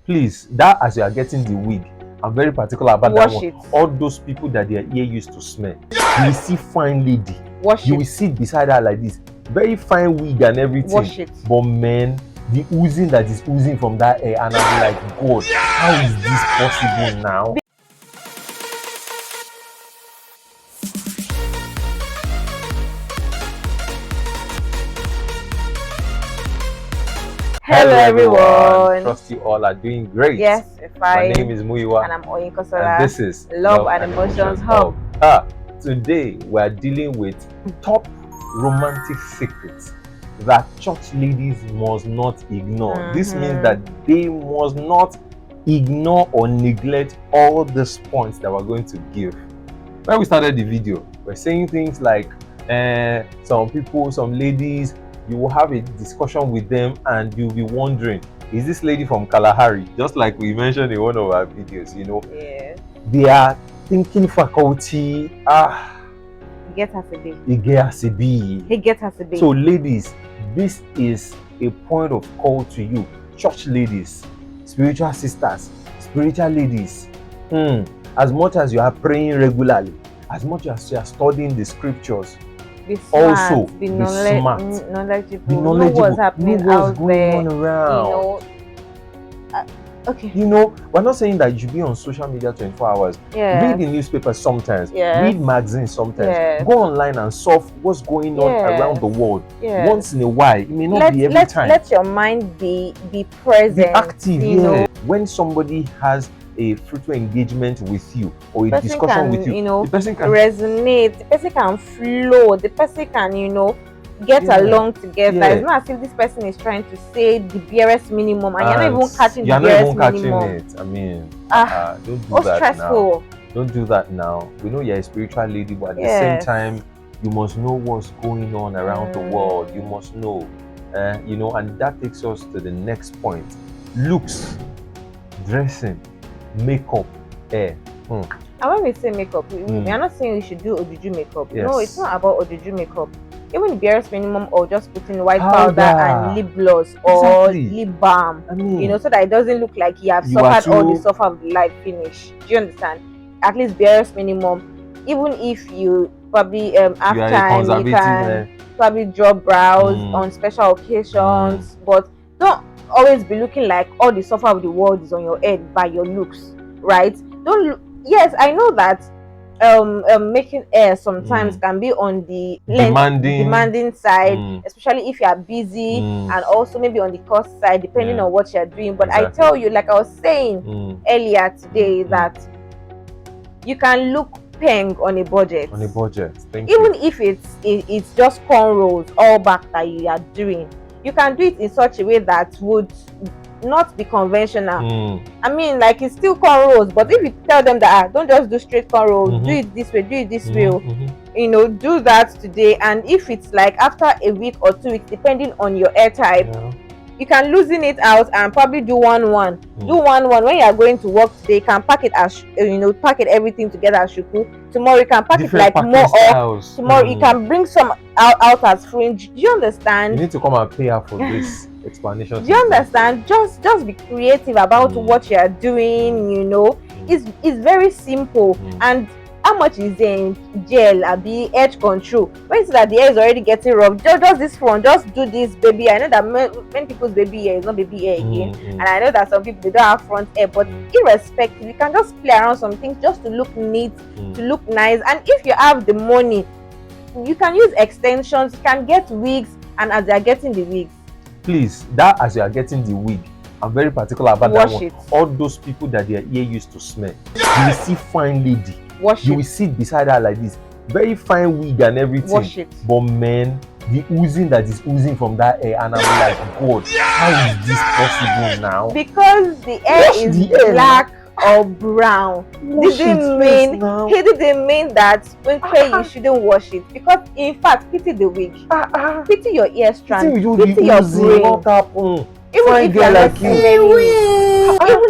Please, that as you are getting the wig, I'm very particular about Wash that one. it. All those people that their ear used to smell. You will see fine lady. Wash You it. will sit beside her like this. Very fine wig and everything. Wash it. But man, the oozing that is oozing from that air, and I'm like, God, how is this possible now? Hello everyone. Trust you all are doing great. Yes, we're fine. My name is Muyiwa. And I'm Oyinkosola. And this is Love and Emotions Hub. Today we are dealing with top romantic secrets that church ladies must not ignore. This means that they must not ignore or neglect all these points that we're going to give. When we started the video, we're saying things like some ladies, you will have a discussion with them and you'll be wondering, is this lady from Kalahari? Just like we mentioned in one of our videos, you know. Yeah. They are thinking faculty. He gets us a bit. He gets us a bit. So ladies, this is a point of call to you, church ladies, spiritual sisters, spiritual ladies. As much as you are praying regularly, as much as you are studying the scriptures, be smart, also be smart, knowledgeable, know what's happening out there, you know. Okay. You know, we're not saying that you should be on social media 24 hours. Yeah. Read the newspaper sometimes. Yeah. Read magazines sometimes. Yeah. Go online and solve what's going on around the world. Yeah. Once in a while. It may not be every time. Let your mind be present. Be active, you know. When somebody has a fruitful engagement with you or a discussion with you, know, the person can resonate, the person can flow, the person can, you know, get along together. It's not as if this person is trying to say the barest minimum and you're not even catching the barest minimum. It. I mean, don't do that stressful. now. Don't do that now. We know you're a spiritual lady, but at the same time, you must know what's going on around the world. You must know, you know, and that takes us to the next point: looks, dressing, makeup, hair. And when we say makeup, we are not saying you should do Ojuju makeup. Yes. No, it's not about Ojuju makeup. Even the barest minimum, or just putting white powder and lip gloss or lip balm, you know, so that it doesn't look like you have suffered all the suffer of life finish. Do you understand? At least barest minimum. Even if you probably have time, you can probably draw brows on special occasions, but don't always be looking like all the suffer of the world is on your head by your looks, right? Don't look. Yes, I know that making hair sometimes can be on the demanding side, especially if you are busy, and also maybe on the cost side, depending on what you're doing. But I tell you, like I was saying earlier today, that you can look peng on a budget. Even if it's just cornrows all back that you are doing, you can do it in such a way that would not be conventional. I mean, like, it's still cornrows, but if you tell them that don't just do straight cornrows, do it this way, you know, do that today, and if it's like after a week or 2 weeks, depending on your hair type, you can loosen it out and probably do one. Do one when you are going to work today. You can pack it as pack it everything together as shuku. Tomorrow you can pack it like more off. Tomorrow you can bring some out as fringe. Do you understand? You need to come and pay her for this explanation. Do you understand? Just be creative about what you are doing. You know, it's very simple. And how much is in gel, be edge control? When you see that the hair is already getting rough, just this front, just do this, baby. I know that many people's baby hair is not baby hair again, and I know that some people, they don't have front hair, but irrespective, you can just play around some things just to look neat, to look nice. And if you have the money, you can use extensions, you can get wigs, and as they are getting the wigs, please, that as you are getting the wig, I'm very particular about that one. All those people that their ear used to smell, you will see fine lady. You will sit beside her like this, very fine wig and everything. But man, the oozing that is oozing from that air, and I'm like, God, how is this possible now? Because the air is black or brown. It didn't mean that when you shouldn't wash it. Because in fact, pity the wig, pity your ear strand, pity your brain. Even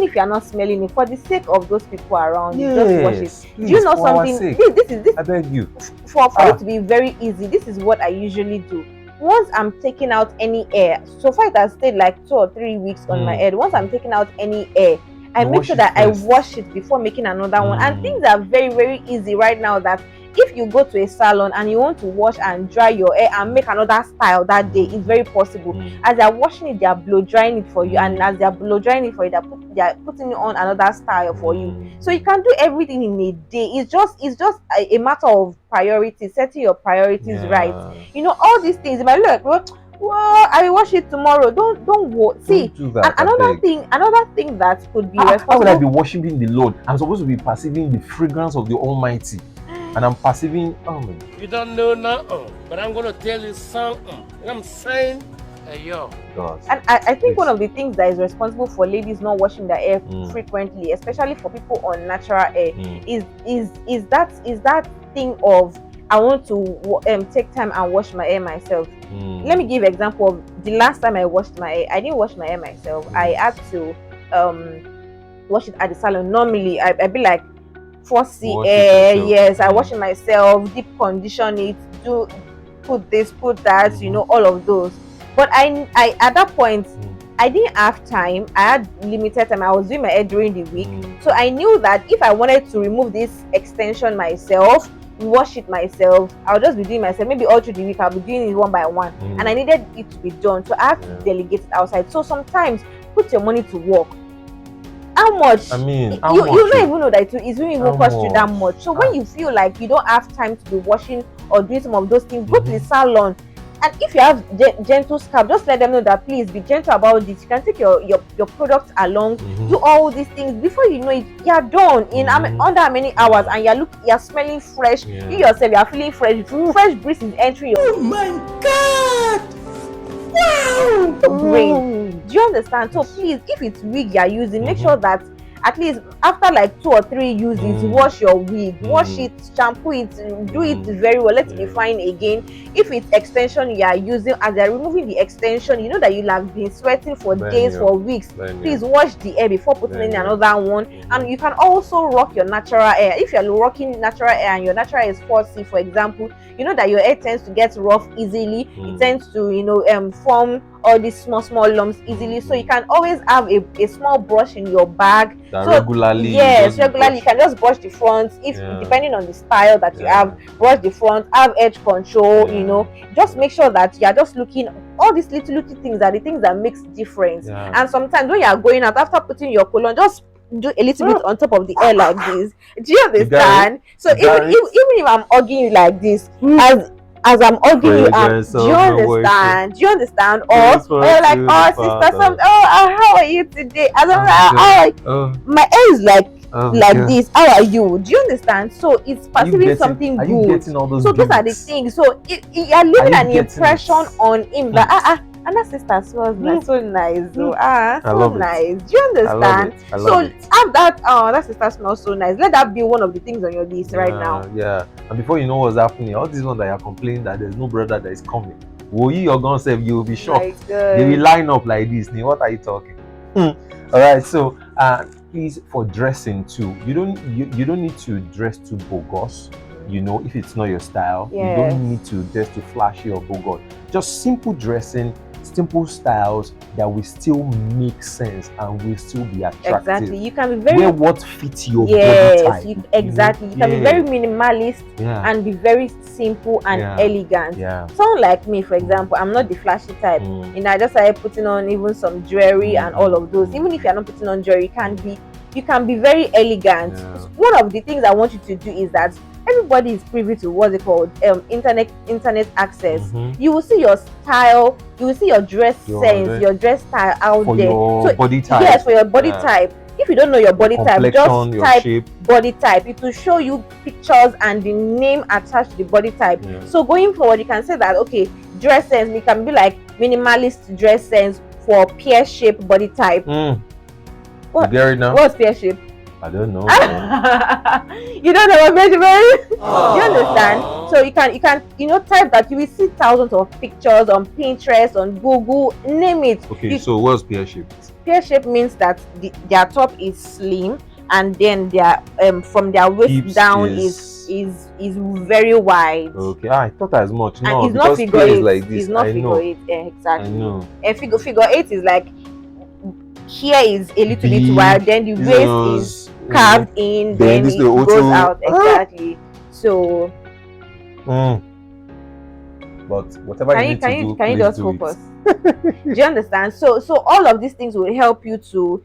if you are not smelling it, for the sake of those people around you, just wash it. Do you know something? This I beg you. For it to be very easy, this is what I usually do. once I'm taking out any hair, so far it has stayed like 2 or 3 weeks on my head. Once I'm taking out any hair, I make sure that I wash it before making another one. And things are very, very easy right now that if you go to a salon and you want to wash and dry your hair and make another style that day, it's very possible. As they're washing it, they're blow drying it for you, and as they're blow drying it for you, they're putting it on another style for you. So you can do everything in a day. It's just a matter of priorities, setting your priorities right. You know, all these things. You might look like, well, I will wash it tomorrow. Don't see. Another thing that could be responsible. How would I be worshiping the Lord? I'm supposed to be perceiving the fragrance of the Almighty, and I'm perceiving. Oh man. You don't know now, but I'm gonna tell you something. You know what I'm saying? Hey yo. God. And I think one of the things that is responsible for ladies not washing their hair frequently, especially for people on natural hair, is that thing of, I want to take time and wash my hair myself. Let me give an example of the last time I washed my hair. I didn't wash my hair myself. I had to wash it at the salon. Normally, I'd be like, fussy hair. Yes, I wash it myself, deep condition it, put this, put that, you know, all of those. But I at that point, I didn't have time. I had limited time. I was doing my hair during the week. So I knew that if I wanted to remove this extension myself, wash it myself, I'll just be doing myself. Maybe all through the week I'll be doing it one by one. And I needed it to be done. So I have to delegate it outside. So sometimes put your money to work. How much? I mean, you don't even know that it won't even cost you that much. So when you feel like you don't have time to be washing or doing some of those things, go to the salon. And if you have gentle scalp, just let them know that please be gentle about this. You can take your product along, do all these things. Before you know it, you're done in under how many hours, and you're smelling fresh. You yourself, you're feeling fresh. Fresh breeze is entering your. Oh my God! Wow! Brain. Do you understand? So please, if it's wig you're using, make sure that at least after like 2 or 3 uses, wash your wig, wash it, shampoo it, do it very well, let it be fine again. If it's extension you are using, as they're removing the extension, you know that you'll have been sweating for days, for weeks. Please wash the hair before putting in another one. And you can also rock your natural hair. If you're rocking natural hair and your natural hair is 4C, for example, you know that your hair tends to get rough easily. It tends to, you know, form all these small lumps easily. So you can always have a small brush in your bag. So regularly, you can just brush the front. If depending on the style that you have, brush the front, have edge control. You know, just make sure that you are just looking. All these little things are the things that makes difference. And sometimes when you are going out after putting your cologne, just do a little bit on top of the hair like this. Do you understand? So even if I'm hugging you like this, as I'm hugging you up, do you understand? Do you understand? Or you're like, oh sister, how are you today? As I'm like, my hair is like this. How are you? Do you understand? So it's perceiving something good. So those are the things. So you're leaving an impression on him that and that sister smells nice, so nice. So so nice. Do you understand? So have that. That sister smells so nice. Let that be one of the things on your list right now. Yeah. And before you know what's happening, all these ones that you're complaining that there's no brother that is coming. Will you're gonna say you will be shocked. They will line up like this. What are you talking? All right. So please, for dressing too, you don't need to dress too bogus. You know, if it's not your style, you don't need to dress too flashy or bogus. Just simple dressing, simple styles that will still make sense and will still be attractive. Exactly. You can be very wear what fits your body type. You can be very minimalist and be very simple and elegant. Someone like me, for example, I'm not the flashy type. You know, I just started putting on even some jewelry and all of those. Even if you're not putting on jewelry, you can be very elegant. One of the things I want you to do is that everybody is privy to what's it called internet access. You will see your style, you will see your dress sense, your dress style out for there. Your body type. Yes, for your body type. If you don't know your body type, just type shape. Body type. It will show you pictures and the name attached to the body type. So going forward, you can say that okay, dress sense, it can be like minimalist dress sense for pear shaped body type. What? You get it now? What's pear shape? I don't know. You don't know what measurement? You understand? So you can type that. You will see thousands of pictures on Pinterest, on Google, name it. Okay, so what's pear shape? Pear shape means that their top is slim and then their from their waist down is very wide. Okay, I thought as much. And no, it's not figure 8. Like this. It's not figure 8. Exactly. I know. And figure 8 is like here is a little bit wide, then the waist is carved in, then it goes out. Exactly. So. But whatever can you just focus? Do you understand? So all of these things will help you to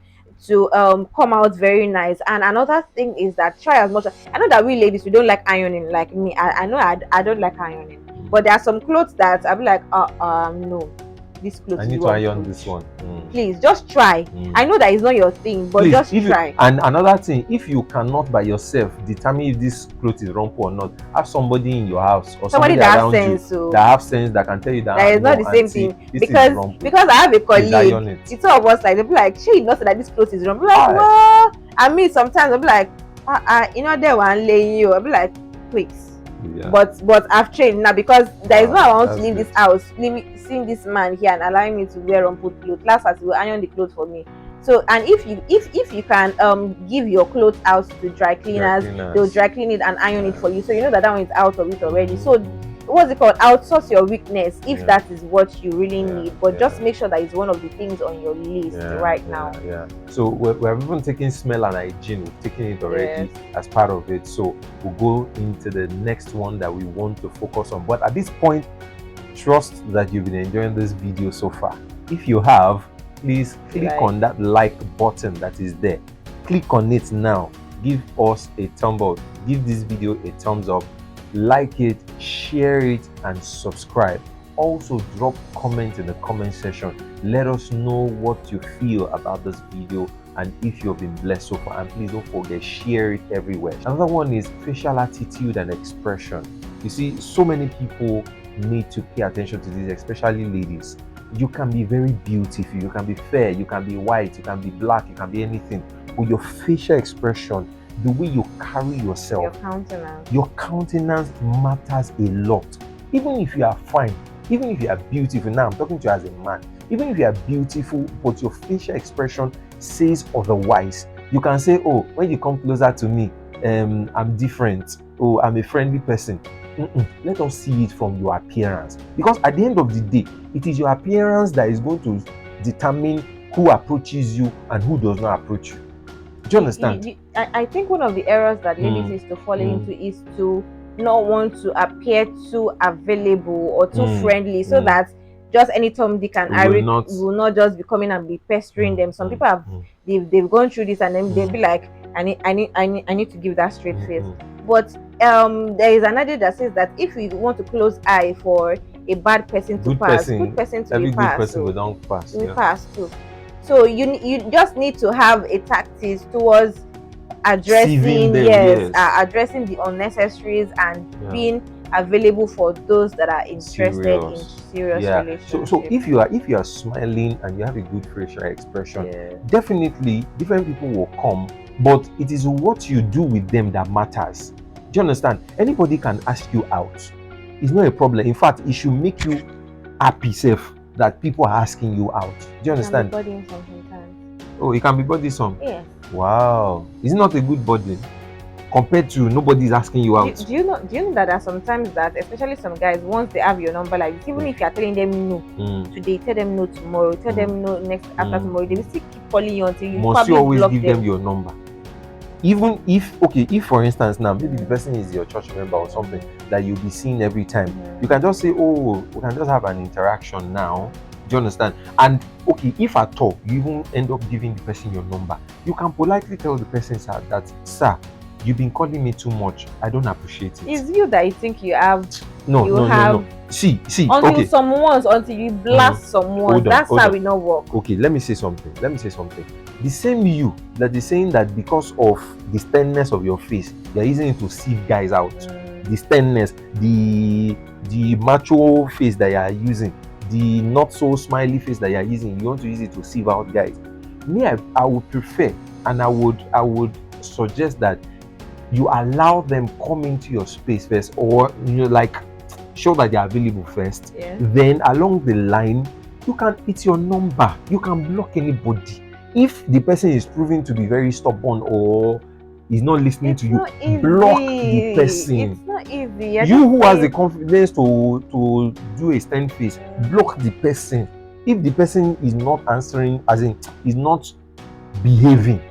come out very nice. And another thing is that try as much. I know that we ladies, we don't like ironing. Like me, I know I don't like ironing, but there are some clothes that I'll be like no, this clothes I need to iron this one. Please just try. I know that it's not your thing, but just try. And another thing, if you cannot by yourself determine if this clothes is rumpo or not, have somebody in your house or somebody that around sense, you that have sense, that can tell you that it's not the same thing. Because I have a colleague, it's all of us, like they'll be like, she knows that this clothes is rumpo. Like, well, I mean, sometimes I'll be like, you know, they want laying you. I'll be like, please. Yeah. But I've changed now, because there is no I want to leave this house, seeing this man here and allowing me to wear rumpled clothes. Last as he will iron the clothes for me. So, and if you can give your clothes out to dry cleaners, they'll dry clean it and iron it for you. So you know that one is out of it already. So what's it called? Outsource your weakness if that is what you really need. But just make sure that it's one of the things on your list right now. Yeah. So we're even taking smell and hygiene. We've taken it already as part of it. So we'll go into the next one that we want to focus on. But at this point, trust that you've been enjoying this video so far. If you have, please click on that like button that is there. Click on it now. Give us a thumb up. Give this video a thumbs up. Like it, share it, and subscribe. Also drop comments in the comment section. Let us know what you feel about this video and if you've been blessed so far. And please don't forget, share it everywhere. Another one is facial attitude and expression. You see, so many people need to pay attention to this, especially ladies. You can be very beautiful, you can be fair, you can be white, you can be black, you can be anything. But your facial expression, the way you carry yourself, your countenance matters a lot. Even if you are fine, even if you are beautiful, now I'm talking to you as a man, even if you are beautiful but your facial expression says otherwise, you can say, oh, when you come closer to me, I'm different, oh, I'm a friendly person. Let us see it from your appearance, because at the end of the day, it is your appearance that is going to determine who approaches you and who does not approach you. Do you understand? I think one of the errors that ladies is to fall into is to not want to appear too available or too friendly, so that just anytime they can will not just be coming and be pestering them. Some people have they've gone through this and then they'll be like, I need to give that straight face. But there is another that says that if you want to close eye for a bad person to pass, good person to every be passed, good person will don't pass. We pass too. So you just need to have a tactics towards addressing addressing the unnecessaries and being available for those that are interested in serious relationships. So if you are smiling and you have a good facial expression, definitely different people will come, but it is what you do with them that matters. Do you understand? Anybody can ask you out. It's not a problem. In fact, it should make you happy self that people are asking you out. Do you understand? Oh, it can be burdensome. Yeah. Wow. Is it not a good burden compared to nobody's asking you out? Do you know that there are sometimes that, especially some guys, once they have your number like this, even if you are telling them no today, tell them no tomorrow, tell them no next after tomorrow, they will still keep calling you until you must you always give them your number. Even if for instance now maybe the person is your church member or something that you'll be seeing every time, you can just say, oh, we can just have an interaction now. Do you understand? And okay, if at all you even end up giving the person your number, you can politely tell the person, sir, that, sir, you've been calling me too much, I don't appreciate it. It's you that you think you have. No. See. Until until you blast someone, that's how we not work. Okay, let me say something. The same you that is saying that because of the sternness of your face, you're using it to sieve guys out. The sternness, the macho face that you are using, the not so smiley face that you are using, you want to use it to sieve out guys. Me, I would prefer, and I would suggest that you allow them come into your space first, or like show that they are available first. Then along the line, it's your number. You can block anybody. If the person is proving to be very stubborn or is not listening to you, block the person. It's not easy. You who has the confidence to do a stern face, block the person. If the person is not answering, as in is not behaving, do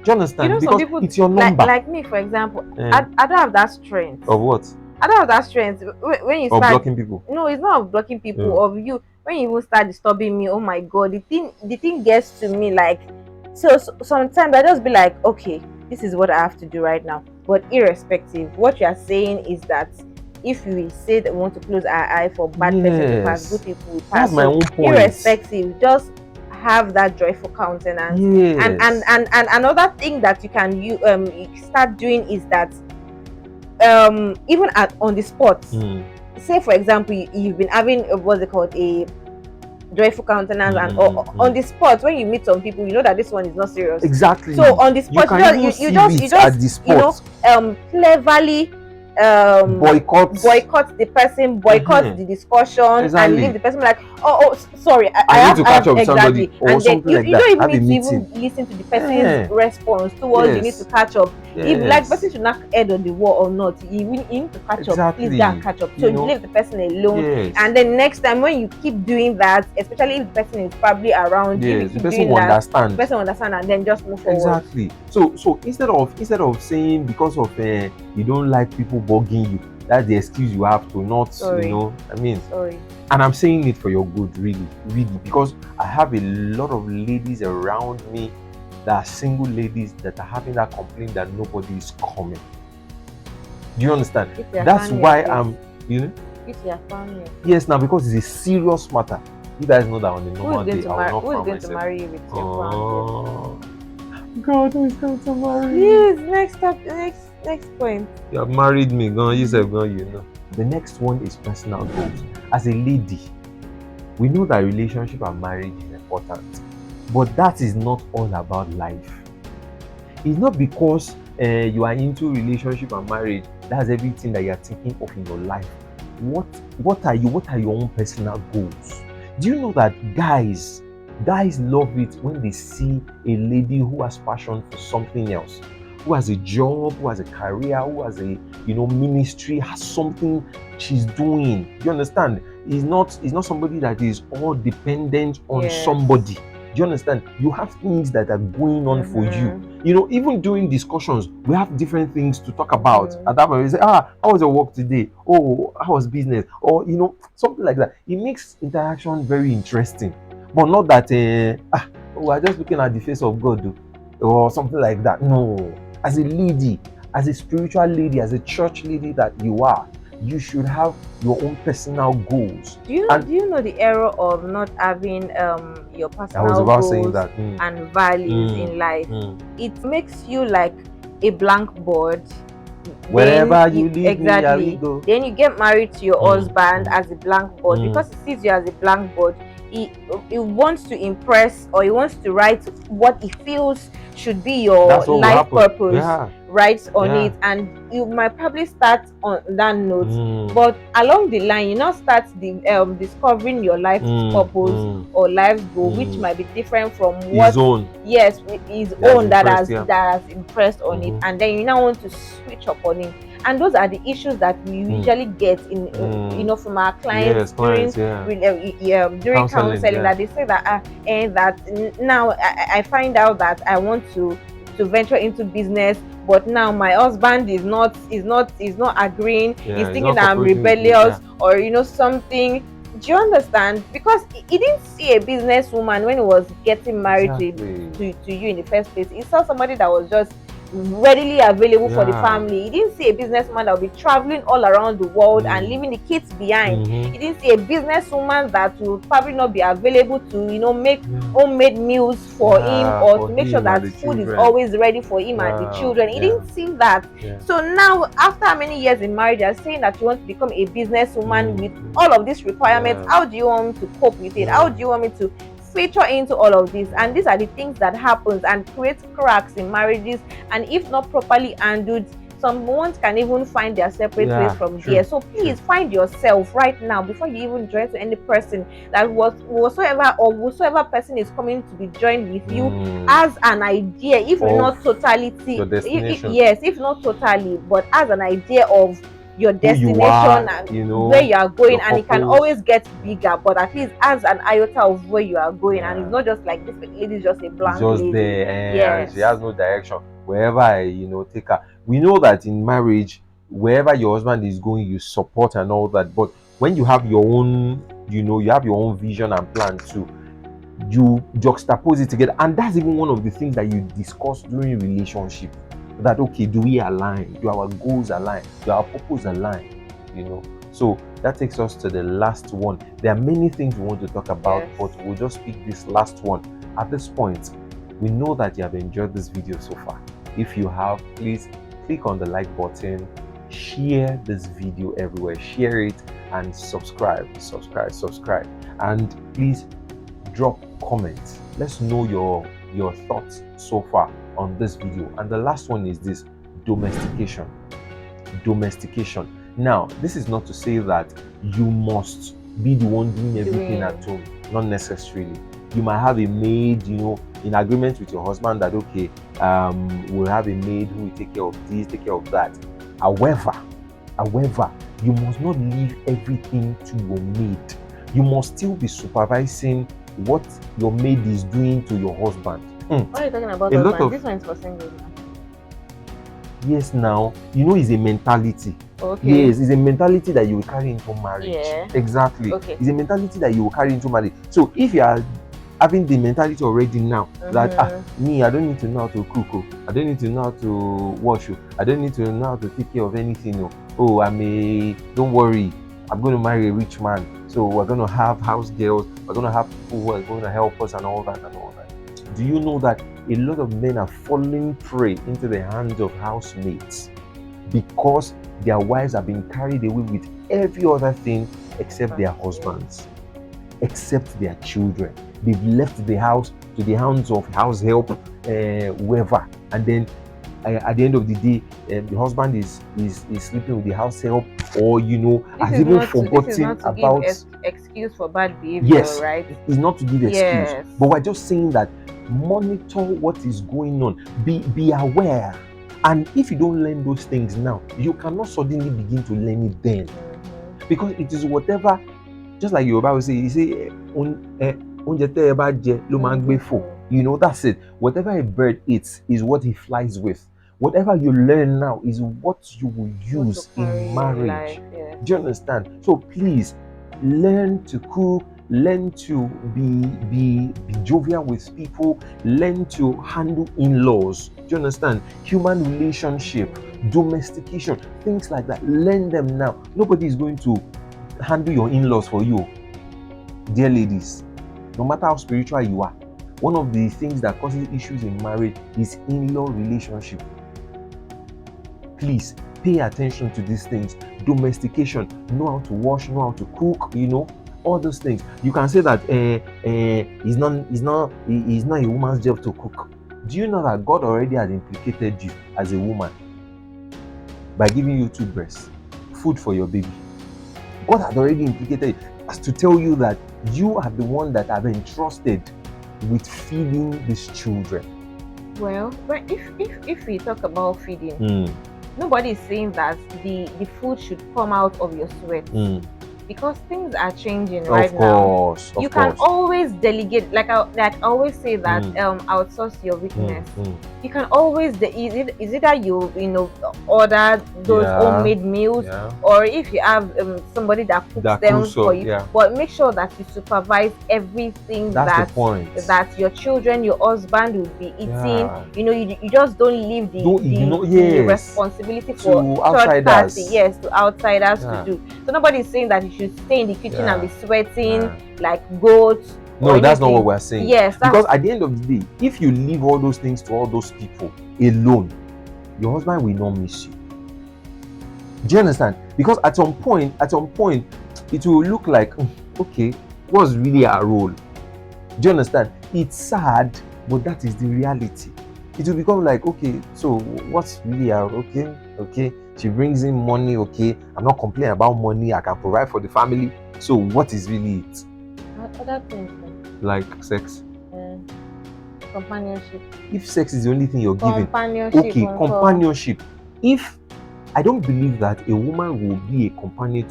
you understand? You know, because people, it's your number. Like me, for example, I don't have that strength. Of what? I don't have that strength. When you start blocking people. No, it's not of blocking people. Of you, when you even start disturbing me, oh my god, the thing gets to me. Like, so sometimes I just be like, okay, this is what I have to do right now. But irrespective, what you are saying is that if we say that we want to close our eye for bad person to pass, good people will pass. That's my own point. Irrespective, just have that joyful countenance. And another thing that you can start doing is that even on the spot, say for example you've been having what's it called, a joyful countenance, and on the spot when you meet some people, you know that this one is not serious. Exactly. So on the spot you just cleverly boycott the person, boycott the discussion, and leave the person like, oh sorry, I have to catch up with somebody, and then you don't even need to even listen to the person's response towards you need to catch up. If like person should knock head on the wall or not, you need to catch up. Please go and catch up. So you leave the person alone, and then next time when you keep doing that, especially if the person is probably around you, the person will understand. The person will understand, and then just move forward. Exactly. So instead of saying because of you don't like people bugging you, that's the excuse you have to not, sorry. And I'm saying it for your good, really, because I have a lot of ladies around me that are single ladies that are having that complaint that nobody is coming. Do you understand? That's why I'm, It's your family. Yes, now because it's a serious matter. You guys know that on the normal day, I will not Who's going to marry you with your family? God, who is going to marry you? Yes, next point. You have married me, you said, The next one is personal goals. As a lady, we know that relationship and marriage is important, but that is not all about life. It's not because you are into relationship and marriage, that's everything that you are thinking of in your life. What are your own personal goals? Do you know that guys love it when they see a lady who has passion for something else, who has a job, who has a career, who has a ministry, has something she's doing? Do you understand? It's not somebody that is all dependent on somebody. Do you understand? You have things that are going on for you. Even during discussions, we have different things to talk about. At that point, we say, how was your work today? Oh, how was business? Or, something like that. It makes interaction very interesting. But not that, we're just looking at the face of God, or something like that. No. As a lady, as a spiritual lady, as a church lady that you are, you should have your own personal goals. Do you know the error of not having your personal goals and values in life? It makes you like a blank board. Wherever you live, exactly. Then you get married to your husband as a blank board, because he sees you as a blank board. He wants to impress, or he wants to write what he feels should be your life purpose, writes on it, and you might probably start on that note, but along the line you now start discovering your life purpose or life goal, which might be different from what his own that has impressed on it, and then you now want to switch up on it. And those are the issues that we usually get in from our clients during counseling, that they say that now I find out that I want to venture into business, but now my husband is not agreeing. He's thinking that I'm rebellious or something. Do you understand? Because he didn't see a businesswoman when he was getting married to you in the first place. He saw somebody that was just readily available for the family. He didn't see a businessman that will be traveling all around the world and leaving the kids behind. He didn't see a businesswoman that will probably not be available to make homemade meals for him, or to make sure that food is always ready for him and the children. He didn't see that. So now, after how many years in marriage, you're saying that you want to become a businesswoman with all of these requirements. How do you want me to cope with it? How do you want me to feature into all of this? And these are the things that happens and create cracks in marriages, and if not properly handled, some ones can even find their separate ways from there. So please find yourself right now before you even join to any person, that whatsoever person is coming to be joined with you as an idea, if not totality, if not totally, but as an idea of your destination and where you are going, and it can always get bigger, but at least as an iota of where you are going, and it's not just like this lady is just a blank lady. There, and she has no direction wherever I take her. We know that in marriage, wherever your husband is going, you support and all that, but when you have your own, you have your own vision and plan too, you juxtapose it together, and that's even one of the things that you discuss during relationship. That okay, do we align? Do our goals align? Do our purpose align? So that takes us to the last one. There are many things we want to talk about, but we'll just pick this last one. At this point, we know that you have enjoyed this video so far. If you have, please click on the like button, share this video everywhere, share it, and subscribe, and please drop comments. Let's know your thoughts so far on this video. And the last one is this: domestication. Now, this is not to say that you must be the one doing everything at home. Not necessarily. You might have a maid, in agreement with your husband that okay, we'll have a maid who will take care of this, take care of that. However, you must not leave everything to your maid. You must still be supervising what your maid is doing to your husband. What are you talking about? This one is for singles now. Yes, now it's a mentality. Okay. Yes, it's a mentality that you will carry into marriage. Yeah. Exactly. Okay. It's a mentality that you will carry into marriage. So if you are having the mentality already now that I don't need to know how to cook, I don't need to know how to wash, I don't need to know how to take care of anything. Don't worry, I'm going to marry a rich man, so we're going to have house girls, we're going to have people who are going to help us and all that. Do you know that a lot of men are falling prey into the hands of housemates because their wives have been carried away with every other thing except their husbands, except their children? They've left the house to the hands of house help, whoever, and then at the end of the day, the husband is sleeping with the house help, or has even forgotten about excuse for bad behavior. Yes, right? It's not to give excuse, but we're just saying that monitor what is going on. Be aware, and if you don't learn those things now, you cannot suddenly begin to learn it then, because it is whatever. Just like your Bible say, you say, that's it. Whatever a bird eats is what he flies with. Whatever you learn now is what you will use in marriage. Do you understand? So please learn to cook, learn to be jovial with people, learn to handle in-laws. Do you understand? Human relationship, domestication, things like that. Learn them now. Nobody is going to handle your in-laws for you. Dear ladies, no matter how spiritual you are, one of the things that causes issues in marriage is in-law relationship. Please pay attention to these things. Domestication, know how to wash, know how to cook, all those things. You can say that it's not a woman's job to cook. Do you know that God already had implicated you as a woman by giving you 2 breasts, food for your baby? God had already implicated you as to tell you that you are the one that have entrusted with feeding these children. Well, if we talk about feeding, nobody is saying that the food should come out of your sweat, because things are changing right now. You can always delegate, like I always say that outsource your weakness. You can always is either you order those homemade meals, or if you have somebody that cooks them for you, but make sure that you supervise everything that your children, your husband will be eating. You just don't leave the responsibility for third party, to outsiders to do. So nobody is saying that you should stay in the kitchen and be sweating like goats. No, that's not what we're saying. Yes, because at the end of the day, if you leave all those things to all those people alone, your husband will not miss you. Do you understand? Because at some point, it will look like, okay, what's really our role? Do you understand? It's sad, but that is the reality. it will become like, okay, so what's really out? Okay, she brings in money. Okay, I'm not complaining about money. I can provide for the family. So what is really it? Other things like sex, companionship. If sex is the only thing you're giving, okay, companionship. If I don't believe that a woman will be a companion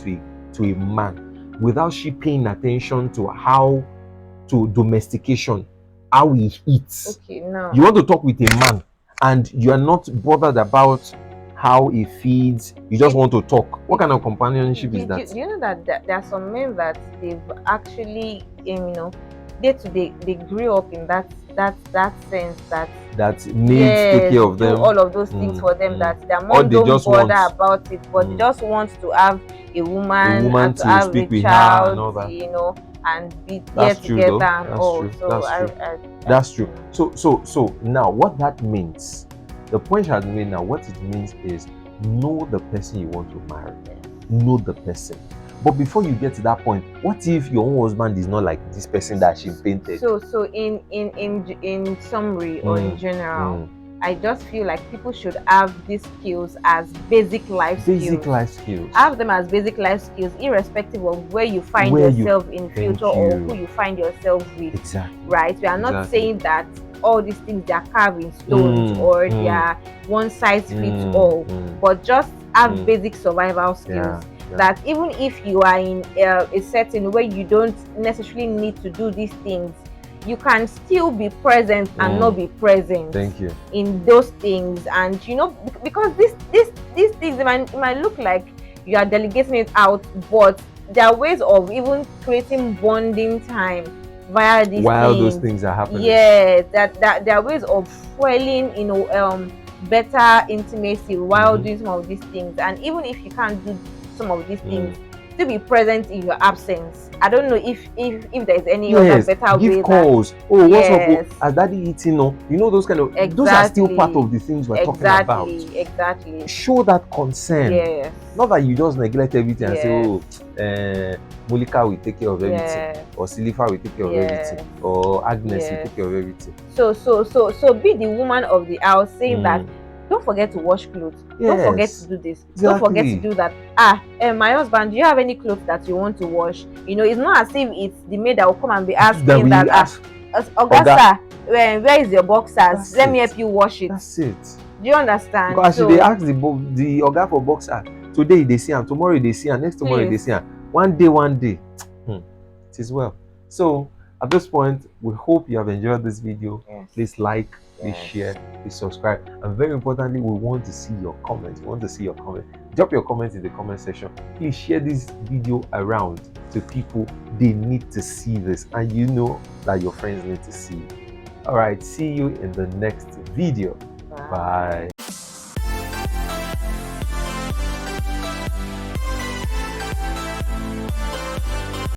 to a man without she paying attention to domestication, how he eats. Okay, now you want to talk with a man and you are not bothered about how he feeds, you just want to talk. What kind of companionship is that? Do you know that there are some men that they've actually, day to day, they grew up in that sense that needs take care of them, all of those things for them, that their mom don't bother about it, but they just want to have a woman and to have speak a with child, her and all that. And be that's there together true, and all. That's true. So now what that means, the point I had made now, what it means is know the person you want to marry. Know the person. But before you get to that point, what if your own husband is not like this person that she painted? So in summary or in general, I just feel like people should have these skills as basic life skills. Have them as basic life skills, irrespective of where you find yourself in future or who you find yourself with. Exactly. Right? We are not saying that all these things they are carved in stones or they are one size fits all, but just have basic survival skills. That even if you are in a setting where you don't necessarily need to do these things, you can still be present and not be present. Thank you. In those things, and because these things it might look like you are delegating it out, but there are ways of even creating bonding time via these while things. Those things are happening. Yes, that there are ways of fueling, better intimacy while doing some of these things. And even if you can't do some of these things, still be present in your absence. I don't know if there's any other better way. Give calls. What's up? Has daddy eating? Those kind of those are still part of the things we're talking about. Exactly. Show that concern. Yes. Not that you just neglect everything and say, Mulika will take care of everything, or Silifa will take care of everything, or Agnes will take care of everything. So be the woman of the house, saying that don't forget to wash clothes. Don't forget to do this. Exactly. Don't forget to do that. My husband, do you have any clothes that you want to wash? It's not as if it's the maid that will come and be asking Augusta, where is your boxers? Let me help you wash it. That's it. Do you understand? Because they ask the Oga for boxer. Today they see him, tomorrow they see him, next tomorrow they see him. One day. It is well. So at this point, we hope you have enjoyed this video. Yes. Please like, please share, please subscribe, and very importantly, we want to see your comments. Drop your comments in the comment section. Please share this video around to people. They need to see this, and you know that your friends need to see it. All right, see you in the next video. Bye.